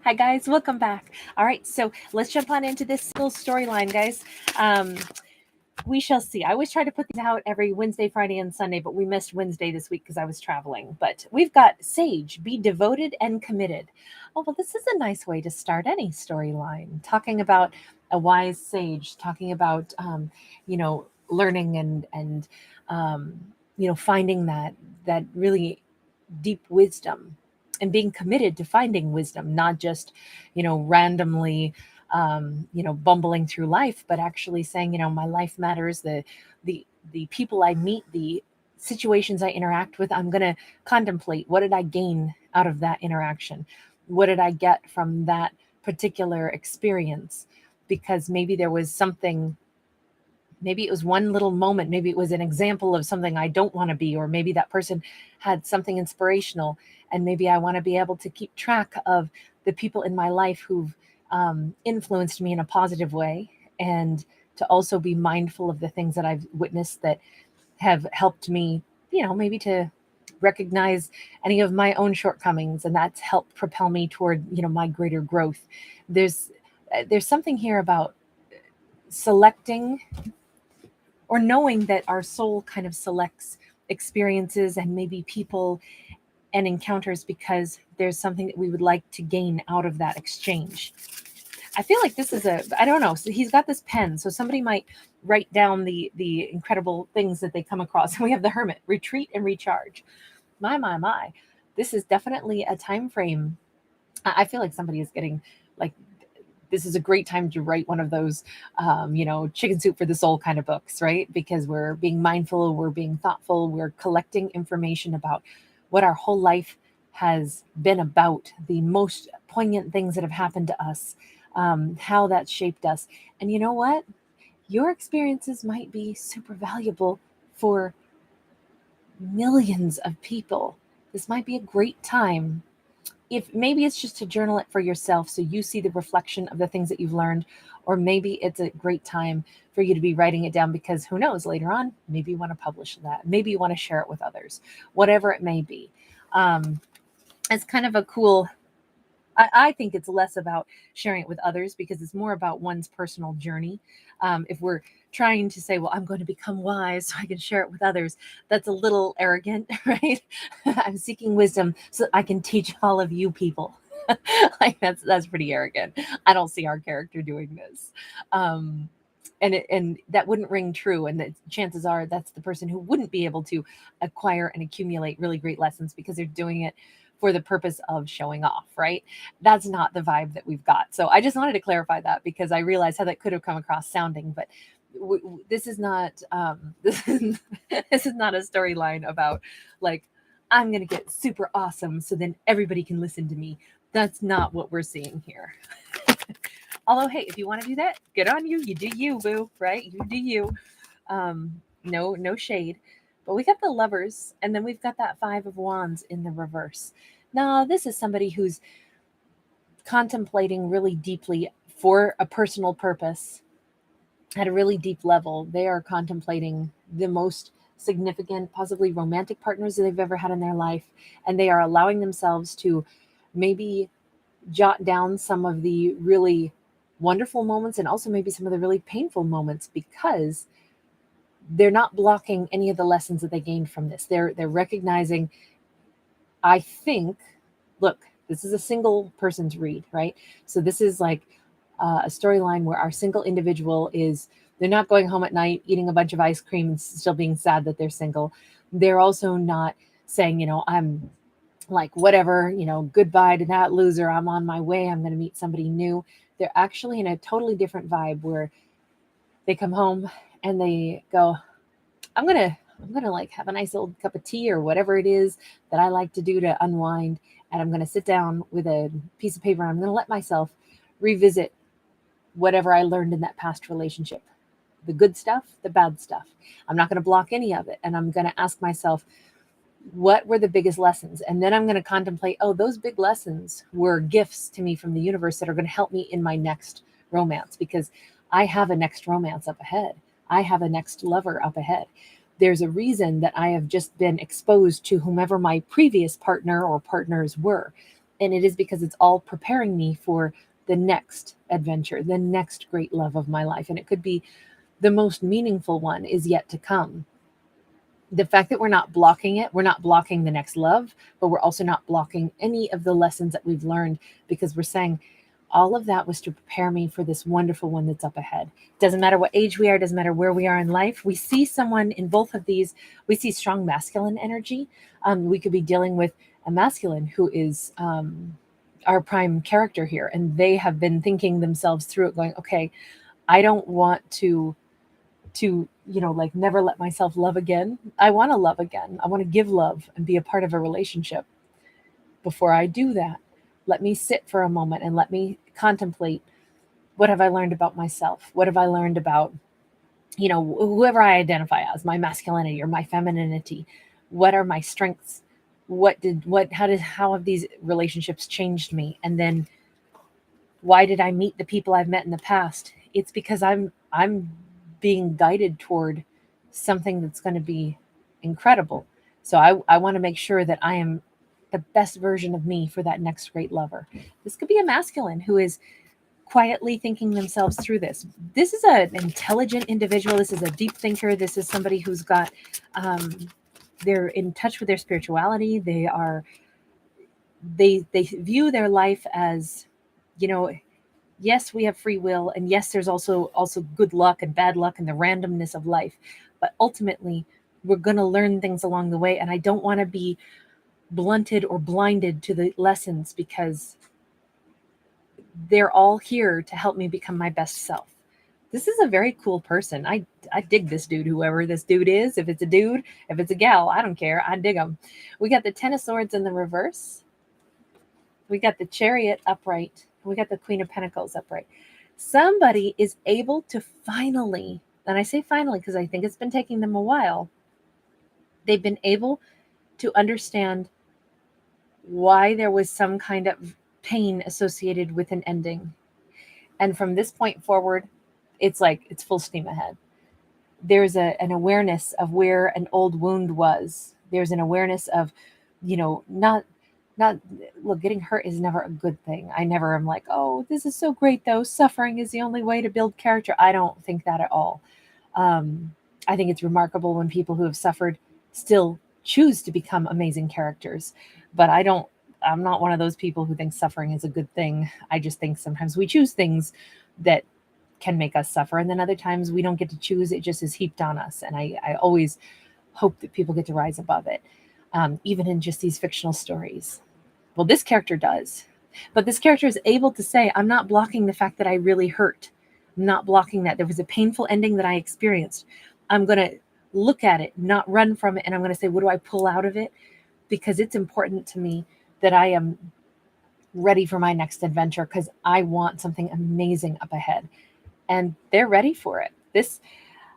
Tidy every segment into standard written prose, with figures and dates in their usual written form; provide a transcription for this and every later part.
Hi guys, welcome back. All right, so let's jump on into this little storyline, guys. We shall see. I always try to put these out every Wednesday, Friday, and Sunday, but we missed Wednesday this week because I was traveling. But we've got Sage, be devoted and committed. Oh, well, this is a nice way to start any storyline. Talking about a wise sage, talking about, learning and finding that really deep wisdom and being committed to finding wisdom, not just, randomly, bumbling through life, but actually saying, my life matters. The people I meet, the situations I interact with, I'm going to contemplate, what did I gain out of that interaction? What did I get from that particular experience? Because maybe there was something, maybe it was one little moment, maybe it was an example of something I don't want to be, or maybe that person had something inspirational, and maybe I want to be able to keep track of the people in my life who've influenced me in a positive way, and to also be mindful of the things that I've witnessed that have helped me, maybe to recognize any of my own shortcomings, and that's helped propel me toward, my greater growth. There's something here about selecting, or knowing that our soul kind of selects experiences and maybe people and encounters because there's something that we would like to gain out of that exchange. I feel like this is I don't know. So he's got this pen, so somebody might write down the incredible things that they come across. And we have the Hermit, retreat and recharge. My. This is definitely a time frame. I feel like somebody is getting, like, this is a great time to write one of those, chicken soup for the soul kind of books, right? Because we're being mindful, we're being thoughtful, we're collecting information about what our whole life has been about, the most poignant things that have happened to us, how that shaped us. And you know what? Your experiences might be super valuable for millions of people. This might be a great time, if maybe it's just to journal it for yourself so you see the reflection of the things that you've learned, or maybe it's a great time for you to be writing it down, because who knows, later on, maybe you want to publish that, maybe you want to share it with others, whatever it may be. It's kind of a cool, I think it's less about sharing it with others because it's more about one's personal journey. If we're trying to say, well, I'm going to become wise so I can share it with others, that's a little arrogant, right? I'm seeking wisdom so I can teach all of you people. Like that's pretty arrogant. I don't see our character doing this. And that wouldn't ring true, and the chances are that's the person who wouldn't be able to acquire and accumulate really great lessons because they're doing it for the purpose of showing off, right? That's not the vibe that we've got. So I just wanted to clarify that because I realized how that could have come across sounding, but this is not this is not a storyline about, like, I'm gonna get super awesome so then everybody can listen to me. That's not what we're seeing here. Although, hey, if you want to do that, good on you. You do you, boo, right? You do you. No shade. But we got the Lovers, and then we've got that Five of Wands in the reverse. Now, this is somebody who's contemplating really deeply for a personal purpose at a really deep level. They are contemplating the most significant, possibly romantic partners that they've ever had in their life, and they are allowing themselves to maybe jot down some of the really wonderful moments and also maybe some of the really painful moments, because they're not blocking any of the lessons that they gained from this. They're recognizing, I think, look, this is a single person's read, right? So this is like a storyline where our single individual is, they're not going home at night eating a bunch of ice cream and still being sad that they're single. They're also not saying, I'm like, whatever, goodbye to that loser, I'm on my way, I'm going to meet somebody new. They're actually in a totally different vibe where they come home and they go, I'm gonna like have a nice old cup of tea or whatever it is that I like to do to unwind, and I'm gonna sit down with a piece of paper and I'm gonna let myself revisit whatever I learned in that past relationship, the good stuff, the bad stuff. I'm not gonna block any of it, and I'm gonna ask myself, what were the biggest lessons? And then I'm going to contemplate, oh, those big lessons were gifts to me from the universe that are going to help me in my next romance, because I have a next romance up ahead. I have a next lover up ahead. There's a reason that I have just been exposed to whomever my previous partner or partners were. And it is because it's all preparing me for the next adventure, the next great love of my life. And it could be the most meaningful one is yet to come. The fact that we're not blocking it, we're not blocking the next love, but we're also not blocking any of the lessons that we've learned, because we're saying all of that was to prepare me for this wonderful one that's up ahead. Doesn't matter what age we are, doesn't matter where we are in life. We see someone in both of these, we see strong masculine energy. We could be dealing with a masculine who is our prime character here, and they have been thinking themselves through it, going, okay, I don't want to like never let myself love again. I want to love again. I want to give love and be a part of a relationship. Before I do that, let me sit for a moment and let me contemplate, what have I learned about myself? What have I learned about, whoever I identify as, my masculinity or my femininity? What are my strengths? How have these relationships changed me? And then why did I meet the people I've met in the past? It's because I'm being guided toward something that's going to be incredible. So I want to make sure that I am the best version of me for that next great lover. This could be a masculine who is quietly thinking themselves through this. This is an intelligent individual. This is a deep thinker. This is somebody who's got, they're in touch with their spirituality. They view their life as, yes, we have free will, and yes, there's also good luck and bad luck and the randomness of life. But ultimately, we're going to learn things along the way, and I don't want to be blunted or blinded to the lessons, because they're all here to help me become my best self. This is a very cool person. I dig this dude, whoever this dude is. If it's a dude, if it's a gal, I don't care. I dig them. We got the Ten of Swords in the reverse. We got the Chariot upright. We got the Queen of Pentacles upright. Somebody is able to finally, and I say finally because I think it's been taking them a while, they've been able to understand why there was some kind of pain associated with an ending. And from this point forward, it's like it's full steam ahead. There's an awareness of where an old wound was. There's an awareness of, not look, getting hurt is never a good thing. I never am like, oh, this is so great though, suffering is the only way to build character. I don't think that at all. I think it's remarkable when people who have suffered still choose to become amazing characters. But I'm not one of those people who thinks suffering is a good thing. I just think sometimes we choose things that can make us suffer, and then other times we don't get to choose. It just is heaped on us. And I always hope that people get to rise above it, even in just these fictional stories. Well, this character does. But this character is able to say, I'm not blocking the fact that I really hurt. I'm not blocking that. There was a painful ending that I experienced. I'm going to look at it, not run from it. And I'm going to say, what do I pull out of it? Because it's important to me that I am ready for my next adventure, because I want something amazing up ahead. And they're ready for it.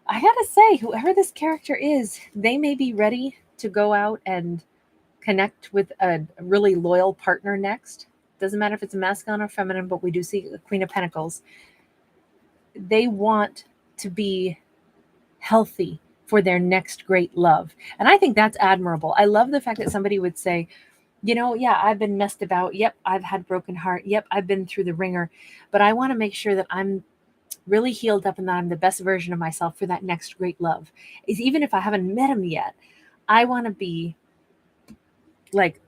I gotta say, whoever this character is, they may be ready to go out and connect with a really loyal partner next. Doesn't matter if it's a masculine or feminine, but we do see the Queen of Pentacles. They want to be healthy for their next great love. And I think that's admirable. I love the fact that somebody would say, yeah, I've been messed about. Yep, I've had broken heart. Yep, I've been through the ringer. But I want to make sure that I'm really healed up and that I'm the best version of myself for that next great love. Is even if I haven't met him yet, I want to be like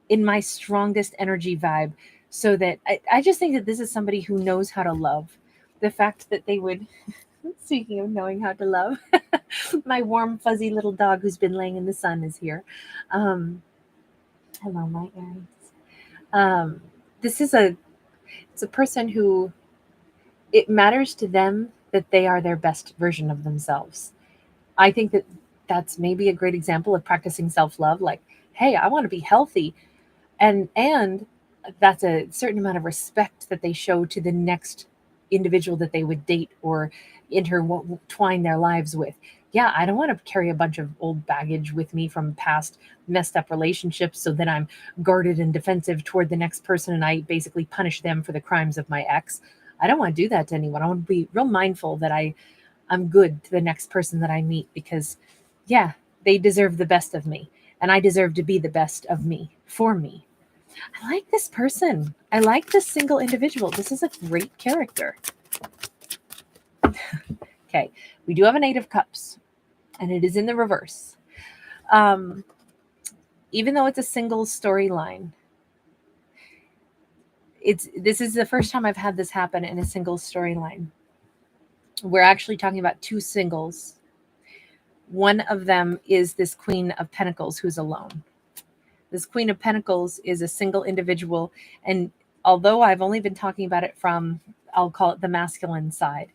in my strongest energy vibe, so that I just think that this is somebody who knows how to love. The fact that they would, speaking of knowing how to love, my warm, fuzzy little dog who's been laying in the sun is here. Hello, my Aries. It's a person who, it matters to them that they are their best version of themselves. I think that that's maybe a great example of practicing self-love. Like, hey, I want to be healthy. And that's a certain amount of respect that they show to the next individual that they would date or intertwine their lives with. Yeah, I don't want to carry a bunch of old baggage with me from past messed up relationships, so that I'm guarded and defensive toward the next person and I basically punish them for the crimes of my ex. I don't want to do that to anyone. I want to be real mindful that I'm good to the next person that I meet, because yeah, they deserve the best of me, and I deserve to be the best of me for me. I like this person. I like this single individual. This is a great character. Okay, we do have an Eight of Cups, and it is in the reverse. Even though it's a single storyline, this is the first time I've had this happen in a single storyline. We're actually talking about two singles. One of them is this Queen of Pentacles who's alone. This Queen of Pentacles is a single individual, and although I've only been talking about it from, I'll call it the masculine side,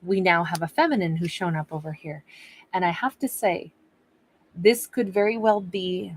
we now have a feminine who's shown up over here. And I have to say, this could very well be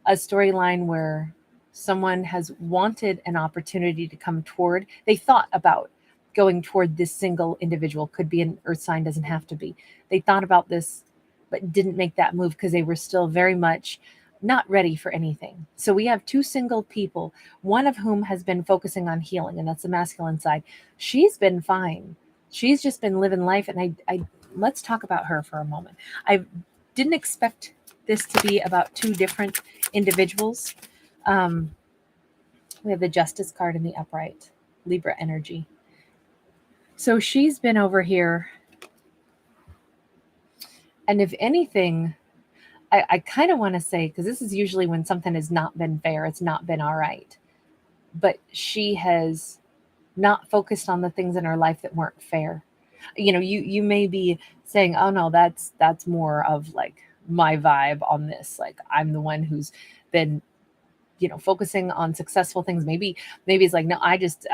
a storyline where someone has wanted an opportunity to come toward, they thought about going toward this single individual. Could be an earth sign, doesn't have to be. They thought about this, but didn't make that move because they were still very much not ready for anything. So we have two single people, one of whom has been focusing on healing, and that's the masculine side. She's been fine. She's just been living life. And I let's talk about her for a moment. I didn't expect this to be about two different individuals. We have the Justice card in the upright, Libra energy. So she's been over here. And if anything, I kind of want to say, because this is usually when something has not been fair, it's not been all right. But she has not focused on the things in her life that weren't fair. You know, you may be saying, oh no, that's more of like my vibe on this. Like I'm the one who's been, you know, focusing on successful things. Maybe it's like, no, I just,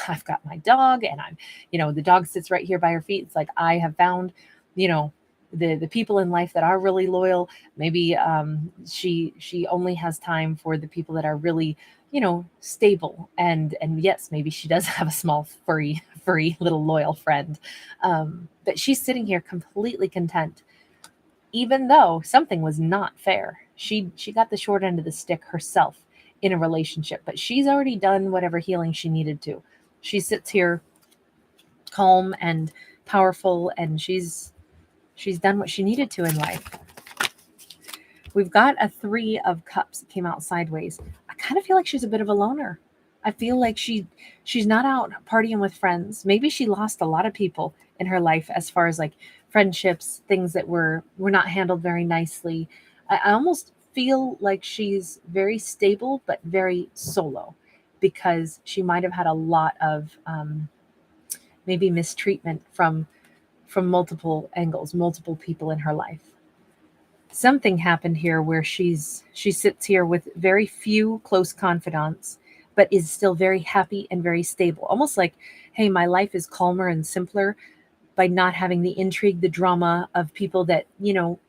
I've got my dog and I'm, you know, the dog sits right here by her feet. It's like, I have found, you know, the people in life that are really loyal. Maybe she only has time for the people that are really, you know, stable. And yes, maybe she does have a small furry little loyal friend. But she's sitting here completely content, even though something was not fair. She got the short end of the stick herself in a relationship, but she's already done whatever healing she needed to. She sits here calm and powerful, and she's done what she needed to in life. We've got a Three of Cups that came out sideways. I kind of feel like she's a bit of a loner. I feel like she's not out partying with friends. Maybe she lost a lot of people in her life as far as like friendships, things that were not handled very nicely. I almost feel like she's very stable, but very solo, because she might have had a lot of maybe mistreatment from multiple angles, multiple people in her life. Something happened here where she sits here with very few close confidants, but is still very happy and very stable. Almost like, hey, my life is calmer and simpler by not having the intrigue, the drama of people that, you know,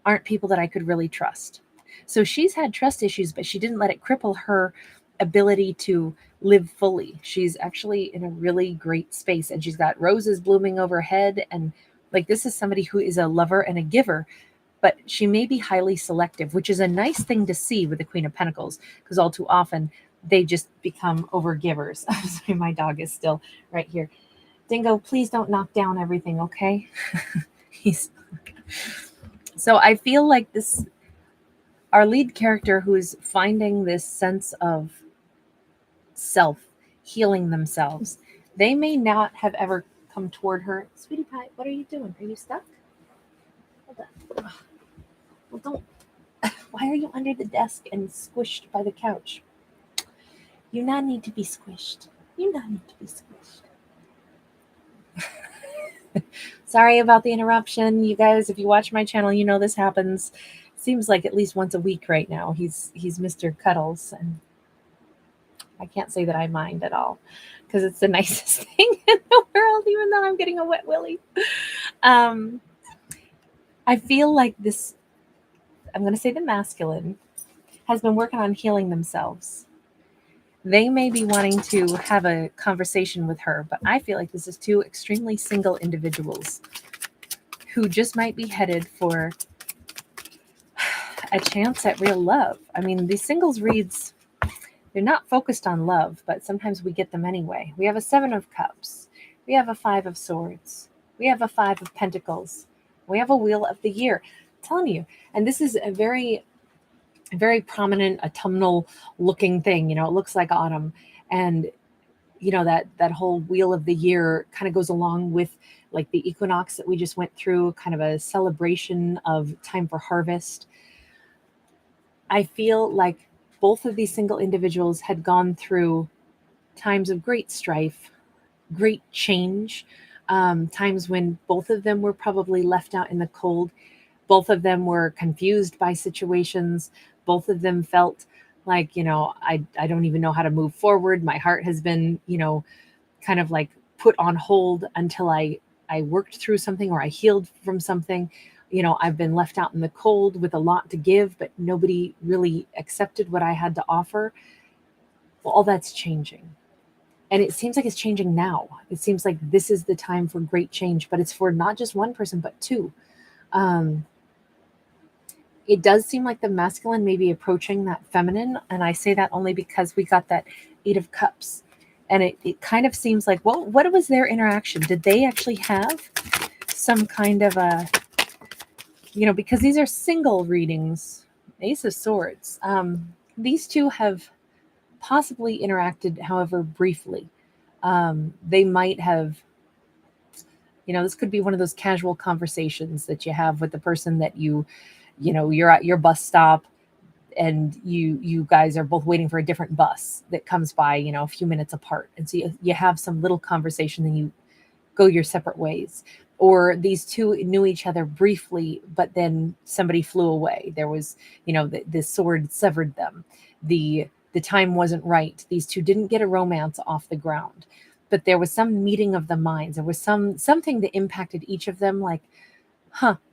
aren't people that I could really trust. So she's had trust issues, but she didn't let it cripple her ability to live fully. She's actually in a really great space, and she's got roses blooming overhead. And like, this is somebody who is a lover and a giver, but she may be highly selective, which is a nice thing to see with the Queen of Pentacles, because all too often they just become overgivers. Sorry, my dog is still right here. Dingo, please don't knock down everything, okay? So I feel like this, our lead character who is finding this sense of self, healing themselves, they may not have ever come toward her. Sweetie pie, what are you doing? Are you stuck? Hold on. Well, don't. Why are you under the desk and squished by the couch? You not need to be squished. You not need to be squished. Sorry about the interruption. You guys, if you watch my channel, you know this happens. Seems like at least once a week right now. He's Mr. Cuddles, and I can't say that I mind at all, because it's the nicest thing in the world, even though I'm getting a wet willy. I feel like this, I'm going to say the masculine, has been working on healing themselves. They may be wanting to have a conversation with her, but I feel like this is two extremely single individuals who just might be headed for a chance at real love. I mean, these singles reads, they're not focused on love, but sometimes we get them anyway. We have a Seven of Cups. We have a Five of Swords. We have a Five of Pentacles. We have a Wheel of the Year. I'm telling you, and this is a very very prominent autumnal looking thing. It looks like autumn. And that whole wheel of the year kind of goes along with like the equinox that we just went through, kind of a celebration of time for harvest. I feel like both of these single individuals had gone through times of great strife, great change, times when both of them were probably left out in the cold. Both of them were confused by situations. Both of them felt like, I don't even know how to move forward. My heart has been, kind of like put on hold until I worked through something or I healed from something. I've been left out in the cold with a lot to give, but nobody really accepted what I had to offer. Well, all that's changing. And it seems like it's changing now. It seems like this is the time for great change, but it's for not just one person, but two. It does seem like the masculine may be approaching that feminine. And I say that only because we got that 8 of Cups. And it kind of seems like, well, what was their interaction? Did they actually have some kind of a, because these are single readings, Ace of Swords. These two have possibly interacted, however, briefly. They might have, this could be one of those casual conversations that you have with the person that you're at your bus stop and you guys are both waiting for a different bus that comes by, a few minutes apart. And so you have some little conversation, then you go your separate ways. Or these two knew each other briefly, but then somebody flew away. There was, the sword severed them. The time wasn't right. These two didn't get a romance off the ground, but there was some meeting of the minds. There was something that impacted each of them. Like,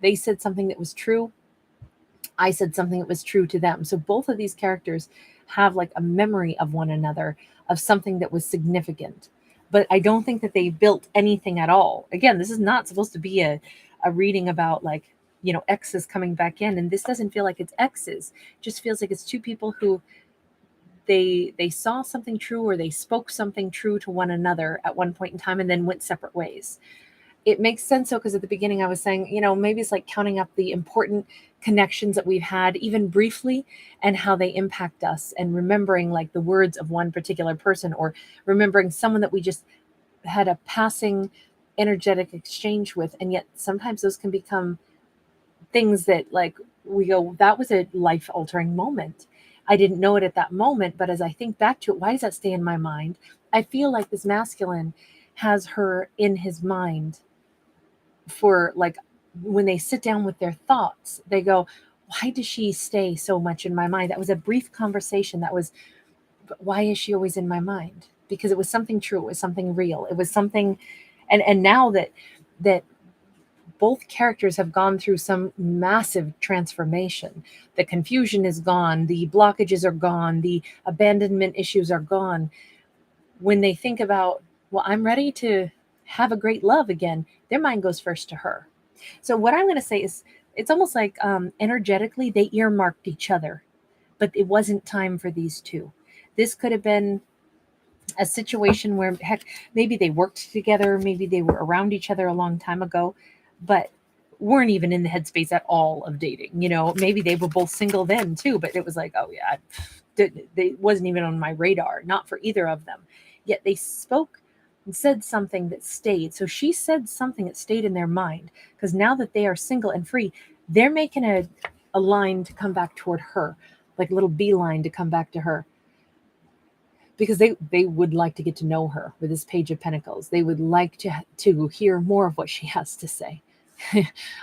they said something that was true. I said something that was true to them. So both of these characters have like a memory of one another, of something that was significant. But I don't think that they built anything at all. Again, this is not supposed to be a reading about like, exes coming back in. And this doesn't feel like it's exes. It just feels like it's two people who they saw something true, or they spoke something true to one another at one point in time and then went separate ways. It makes sense though, because at the beginning I was saying, maybe it's like counting up the important connections that we've had, even briefly, and how they impact us, and remembering like the words of one particular person, or remembering someone that we just had a passing energetic exchange with. And yet sometimes those can become things that like we go, that was a life altering moment. I didn't know it at that moment, but as I think back to it, why does that stay in my mind? I feel like this masculine has her in his mind for like, when they sit down with their thoughts, they go, why does she stay so much in my mind? That was a brief conversation. That was, why is she always in my mind? Because it was something true. It was something real. It was something. And now that both characters have gone through some massive transformation, the confusion is gone, the blockages are gone, the abandonment issues are gone. When they think about, well, I'm ready to have a great love again, their mind goes first to her. So what I'm going to say is, it's almost like energetically they earmarked each other, but it wasn't time for these two. This could have been a situation where, heck, maybe they worked together, maybe they were around each other a long time ago, but weren't even in the headspace at all of dating. Maybe they were both single then too, but it was like, oh yeah, they wasn't even on my radar, not for either of them. Yet they spoke and said something that stayed. So she said something that stayed in their mind, because now that they are single and free, they're making a line to come back toward her, like a little beeline to come back to her, because they would like to get to know her with this Page of Pentacles. They would like to hear more of what she has to say.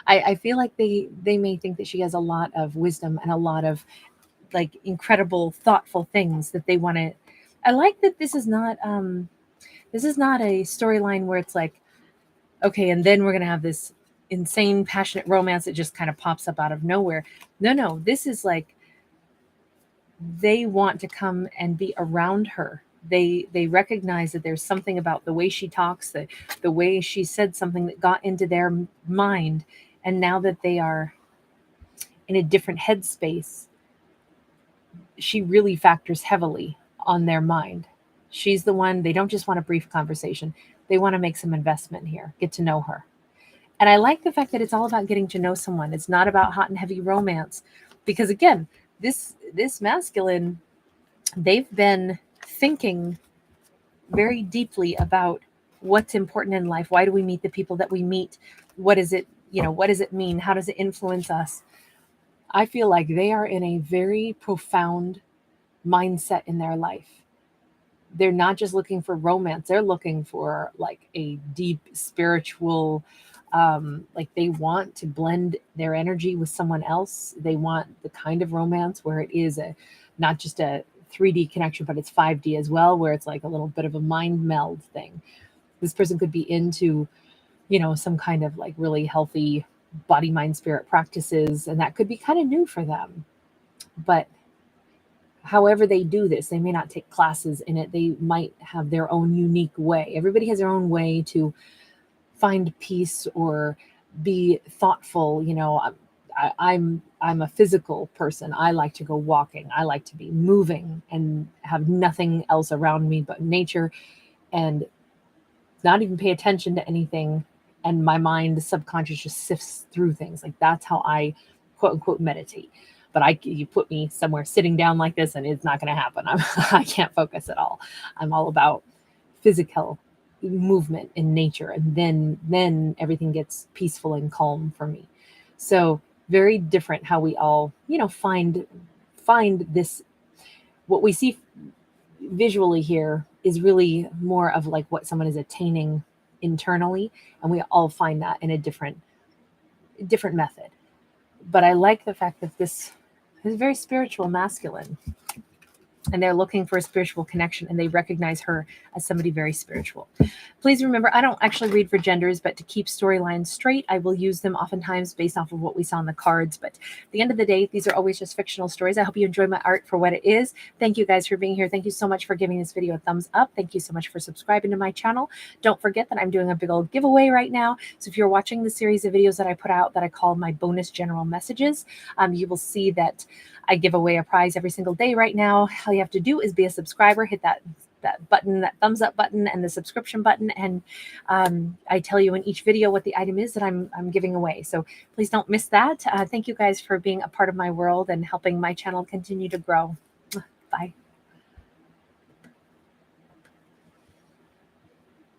I feel like they may think that she has a lot of wisdom and a lot of like incredible, thoughtful things that they want to. I like that this is not a storyline where it's like, okay, and then we're gonna have this insane, passionate romance that just kind of pops up out of nowhere. No, this is like, they want to come and be around her. They recognize that there's something about the way she talks, the way she said something that got into their mind. And now that they are in a different headspace, she really factors heavily on their mind. She's the one, they don't just want a brief conversation. They want to make some investment here, get to know her. And I like the fact that it's all about getting to know someone. It's not about hot and heavy romance, because again, this masculine, they've been thinking very deeply about what's important in life. Why do we meet the people that we meet? What is it, what does it mean? How does it influence us? I feel like they are in a very profound mindset in their life. They're not just looking for romance, they're looking for like a deep spiritual, like they want to blend their energy with someone else. They want the kind of romance where it is not just a 3D connection, but it's 5D as well, where it's like a little bit of a mind meld thing. This person could be into, some kind of like really healthy body, mind, spirit practices, and that could be kind of new for them. But however they do this, they may not take classes in it. They might have their own unique way. Everybody has their own way to find peace or be thoughtful. I'm a physical person. I like to go walking. I like to be moving and have nothing else around me but nature, and not even pay attention to anything. And my mind, the subconscious, just sifts through things. Like that's how I quote unquote meditate. But you put me somewhere sitting down like this and it's not going to happen. I can't focus at all. I'm all about physical movement in nature, and then everything gets peaceful and calm for me. So very different how we all, find this. What we see visually here is really more of like what someone is attaining internally, and we all find that in a different method. But I like the fact that this is very spiritual masculine, and they're looking for a spiritual connection, and they recognize her as somebody very spiritual. Please remember, I don't actually read for genders, but to keep storylines straight, I will use them oftentimes based off of what we saw in the cards. But at the end of the day, these are always just fictional stories. I hope you enjoy my art for what it is. Thank you guys for being here. Thank you so much for giving this video a thumbs up. Thank you so much for subscribing to my channel. Don't forget that I'm doing a big old giveaway right now. So if you're watching the series of videos that I put out that I call my bonus general messages, you will see that I give away a prize every single day right now. All you have to do is be a subscriber, hit that button, that thumbs up button and the subscription button. And I tell you in each video what the item is that I'm giving away. So please don't miss that. Thank you guys for being a part of my world and helping my channel continue to grow. Bye.